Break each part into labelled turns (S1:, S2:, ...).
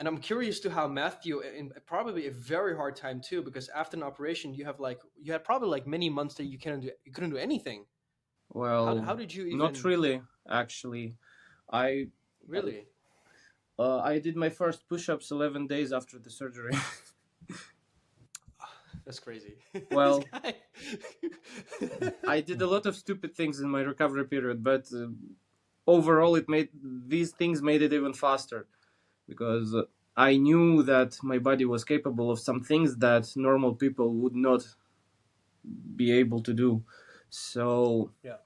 S1: And I'm curious to how Matthew, in probably a very hard time too, because after an operation, you had probably like many months that you couldn't do anything. How
S2: Well,
S1: did you
S2: not
S1: even
S2: really, actually. I
S1: really?
S2: I did my first push-ups 11 days after the surgery.
S1: That's crazy. This
S2: Well,
S1: guy.
S2: I did a lot of stupid things in my recovery period, but overall, these things made it even faster because I knew that my body was capable of some things that normal people would not be able to do. So
S1: Yeah.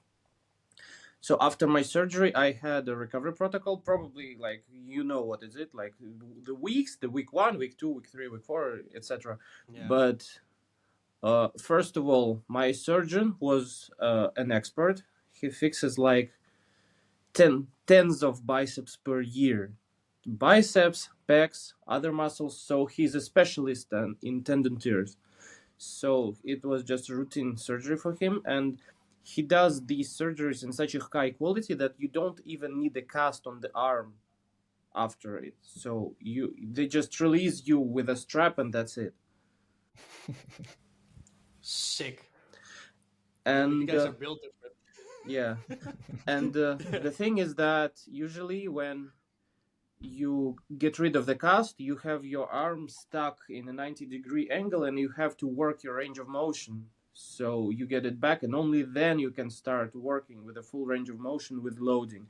S2: So after my surgery, I had a recovery protocol. Probably like what is it like the weeks, the week 1, week 2, week 3, week 4, etc.
S1: Yeah.
S2: But first of all, my surgeon was an expert. He fixes like tens of biceps per year, biceps, pecs, other muscles. So he's a specialist in tendon tears. So it was just a routine surgery for him, and he does these surgeries in such a high quality that you don't even need a cast on the arm after it. So they just release you with a strap and that's it.
S1: Sick. You
S2: And
S1: guys are built different.
S2: yeah, and the thing is that usually when you get rid of the cast, you have your arm stuck in a 90-degree angle and you have to work your range of motion. So you get it back, and only then you can start working with a full range of motion with loading.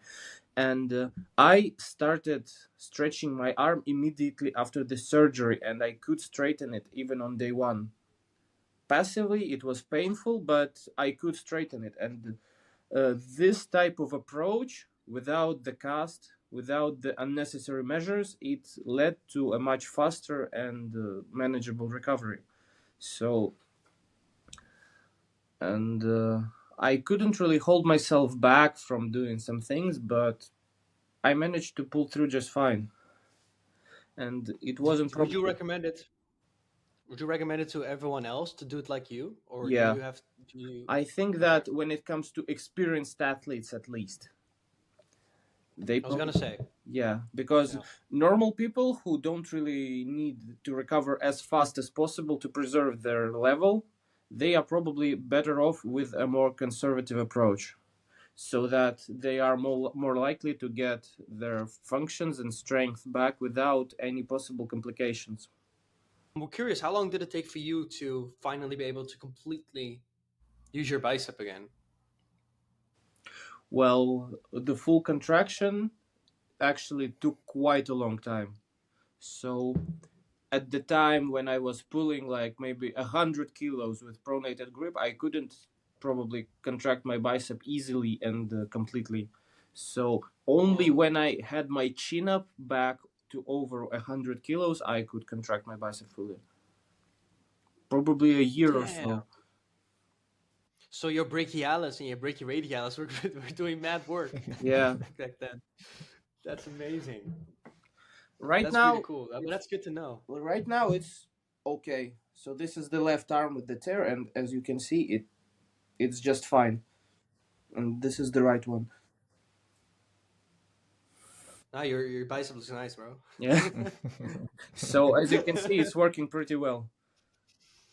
S2: And I started stretching my arm immediately after the surgery, and I could straighten it even on day 1. Passively, it was painful, but I could straighten it. And this type of approach, without the cast, without the unnecessary measures, it led to a much faster and manageable recovery. So, and I couldn't really hold myself back from doing some things, but I managed to pull through just fine. And it wasn't
S1: Would you
S2: probably,
S1: recommend it? Would you recommend it to everyone else to do it like you, or do
S2: yeah.
S1: you have do you?
S2: I think
S1: Okay,
S2: that when it comes to experienced athletes, at least, they
S1: I was gonna
S2: probably,
S1: say.
S2: yeah, because
S1: Yeah.
S2: normal people who don't really need to recover as fast as possible to preserve their level, they are probably better off with a more conservative approach, so that they are more likely to get their functions and strength back without any possible complications.
S1: I'm curious, how long did it take for you to finally be able to completely use your bicep again?
S2: Well, the full contraction actually took quite a long time. So at the time when I was pulling like maybe 100 kilos with pronated grip, I couldn't probably contract my bicep easily and completely. So only
S1: Whoa.
S2: when I had my chin up back to over 100 kilos, I could contract my bicep fully. Probably a year or
S1: Damn.
S2: so.
S1: So your brachialis and your brachyradialis were doing mad work
S2: Yeah.
S1: back then. That's amazing.
S2: Right
S1: That's really
S2: now,
S1: cool. But
S2: it's
S1: that's good to know.
S2: right now it's okay. So this is the left arm with the tear, and as you can see, it's just fine. And this is the right one.
S1: Now your bicep looks nice, bro.
S2: Yeah. So as you can see, it's working pretty well.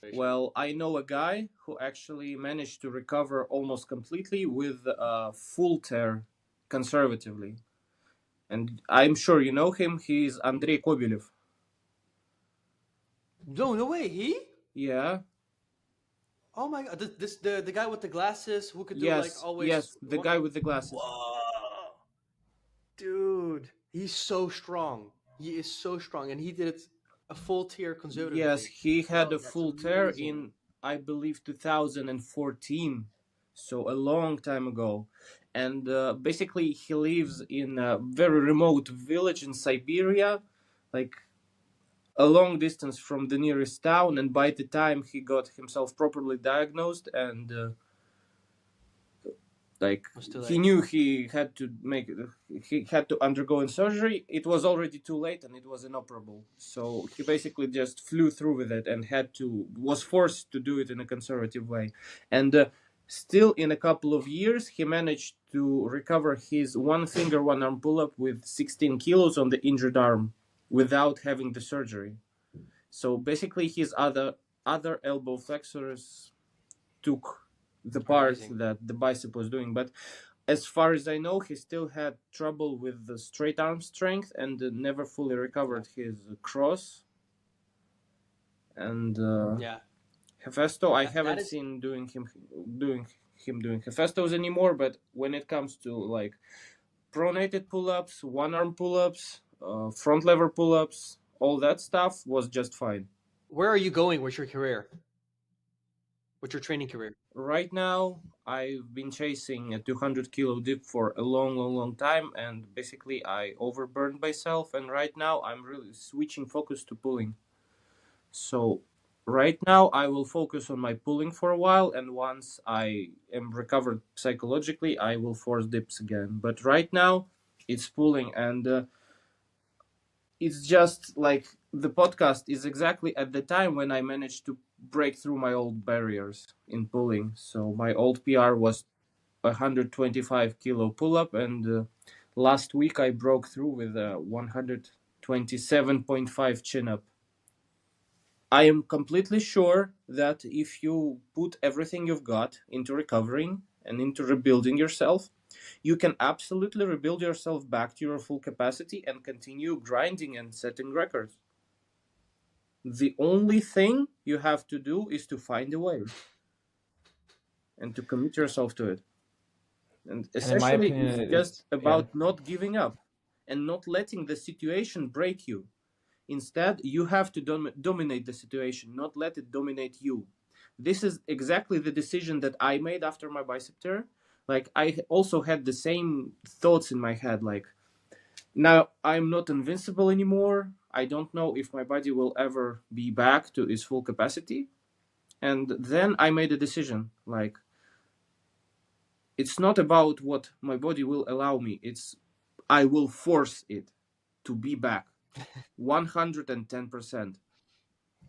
S1: Sure.
S2: Well, I know a guy who actually managed to recover almost completely with a full tear conservatively. And I'm sure you know him. He's Andrei Kobylev.
S1: No, no way. He?
S2: Yeah.
S1: Oh my god! The guy with the glasses who could do like
S2: Yes.
S1: always
S2: Yes. The
S1: one.
S2: guy with the glasses.
S1: Whoa, dude, he's so strong. He is so strong, and he did it a full tier
S2: Yes,
S1: conservatively.
S2: he had a
S1: Bro, that's
S2: full tear
S1: amazing.
S2: in, I believe, 2014. So a long time ago. And basically, he lives in a very remote village in Siberia, like a long distance from the nearest town. And by the time he got himself properly diagnosed and like
S1: It was too
S2: he
S1: late.
S2: knew he had to undergo a surgery, it was already too late and it was inoperable. So he basically just flew through with it and was forced to do it in a conservative way. And still in a couple of years he managed to recover his one finger one arm pull up with 16 kilos on the injured arm without having the surgery. So basically, his other elbow flexors took the part
S1: Amazing.
S2: that the bicep was doing. But as far as I know, he still had trouble with the straight arm strength and never fully recovered his cross. And
S1: Yeah.
S2: Hephaestus, I
S1: That
S2: haven't
S1: is
S2: seen doing Hephaestus anymore. But when it comes to like pronated pull-ups, one-arm pull-ups, front lever pull-ups, all that stuff was just fine.
S1: Where are you going with your career? With your training career?
S2: Right now, I've been chasing a 200 kilo dip for a long time, and basically I overburned myself. And right now, I'm really switching focus to pulling. So right now, I will focus on my pulling for a while, and once I am recovered psychologically, I will force dips again. But right now, it's pulling, and it's just like the podcast is exactly at the time when I managed to break through my old barriers in pulling. So my old PR was 125 kilo pull up, and last week I broke through with a 127.5 chin up. I am completely sure that if you put everything you've got into recovering and into rebuilding yourself, you can absolutely rebuild yourself back to your full capacity and continue grinding and setting records. The only thing you have to do is to find a way and to commit yourself to it. And
S3: And in my
S2: essentially,
S3: opinion,
S2: it's just
S3: it's yeah.
S2: about not giving up and not letting the situation break you. Instead, you have to dominate the situation, not let it dominate you. This is exactly the decision that I made after my bicep tear. Like, I also had the same thoughts in my head, like, now I'm not invincible anymore. I don't know if my body will ever be back to its full capacity. And then I made a decision, like, it's not about what my body will allow me, it's I will force it to be back 110%.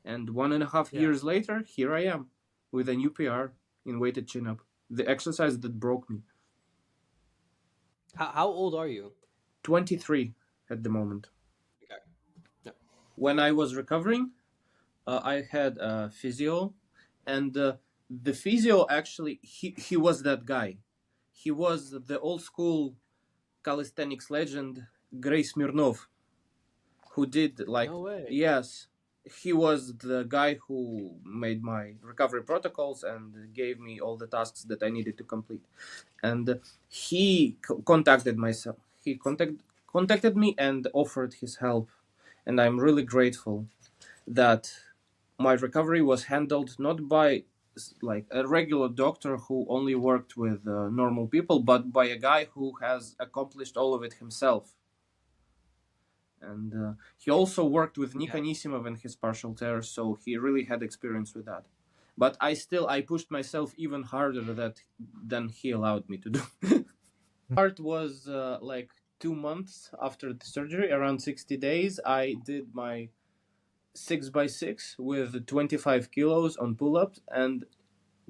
S2: And 1.5 years later, here I am with a new PR in weighted chin up, the exercise that broke me.
S1: How old are you?
S2: 23 at the moment.
S1: Okay. Yeah.
S2: When I was recovering, I had a physio, and the physio actually, he was that guy. He was the old school calisthenics legend, Grey Smirnov, who did like,
S1: No way.
S2: yes, he was the guy who made my recovery protocols and gave me all the tasks that I needed to complete. And he contacted myself. He contacted me and offered his help, and I'm really grateful that my recovery was handled not by like a regular doctor who only worked with normal people, but by a guy who has accomplished all of it himself. And he also worked with Nika Nisimov and his partial tear, so he really had experience with that. But I pushed myself even harder than he allowed me to do. Part was like 2 months after the surgery, around 60 days, I did my 6x6 with 25 kilos on pull-ups and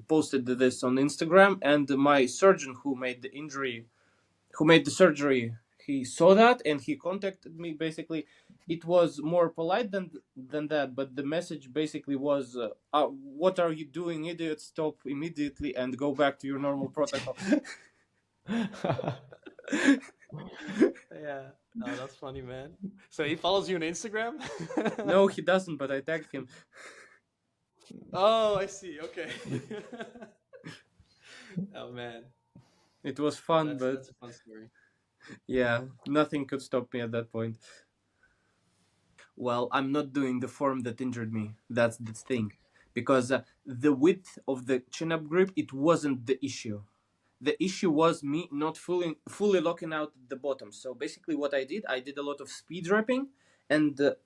S2: posted this on Instagram. And my surgeon who made the surgery, he saw that and he contacted me. Basically, it was more polite than that, but the message basically was, what are you doing, idiot? Stop immediately and go back to your normal protocol.
S1: Yeah. Oh, that's funny, man. So he follows you on Instagram?
S2: No, he doesn't, but I tagged him.
S1: Oh, I see. Okay. Oh, man.
S2: It was fun, but
S1: that's a fun story.
S2: Yeah, nothing could stop me at that point. Well, I'm not doing the form that injured me. That's the thing. Because the width of the chin-up grip, it wasn't the issue. The issue was me not fully locking out the bottom. So basically what I did a lot of speed wrapping, and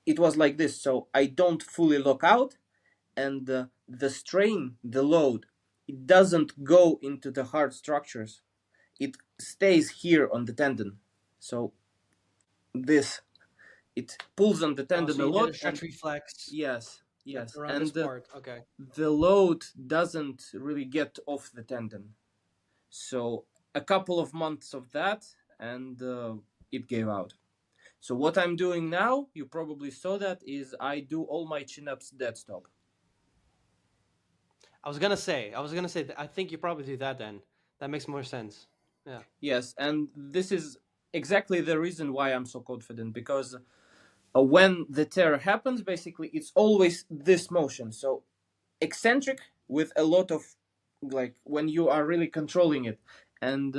S2: it was like this. So I don't fully lock out, and the strain, the load, it doesn't go into the hard structures. It stays here on the tendon. So it pulls on the tendon
S1: so
S2: a
S1: you
S2: lot.
S1: did a stretch reflex.
S2: Yes.
S1: Around
S2: And
S1: this part. Okay.
S2: the load doesn't really get off the tendon. So a couple of months of that, and it gave out. So what I'm doing now, you probably saw that, is I do all my chin-ups dead stop.
S1: I was gonna say that I think you probably do that then. That makes more sense. Yeah.
S2: Yes, and this is exactly the reason why I'm so confident, because when the tear happens, basically it's always this motion. So eccentric with a lot of, like, when you are really controlling it. And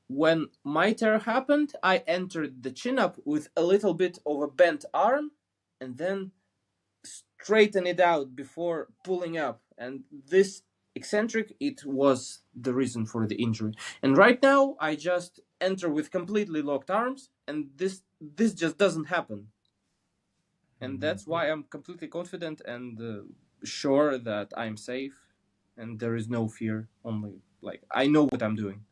S2: when my tear happened, I entered the chin up with a little bit of a bent arm and then straighten it out before pulling up. And this eccentric, it was the reason for the injury. And right now I just enter with completely locked arms, and this just doesn't happen. And that's why I'm completely confident and sure that I'm safe, and there is no fear. Only, like, I know what I'm doing.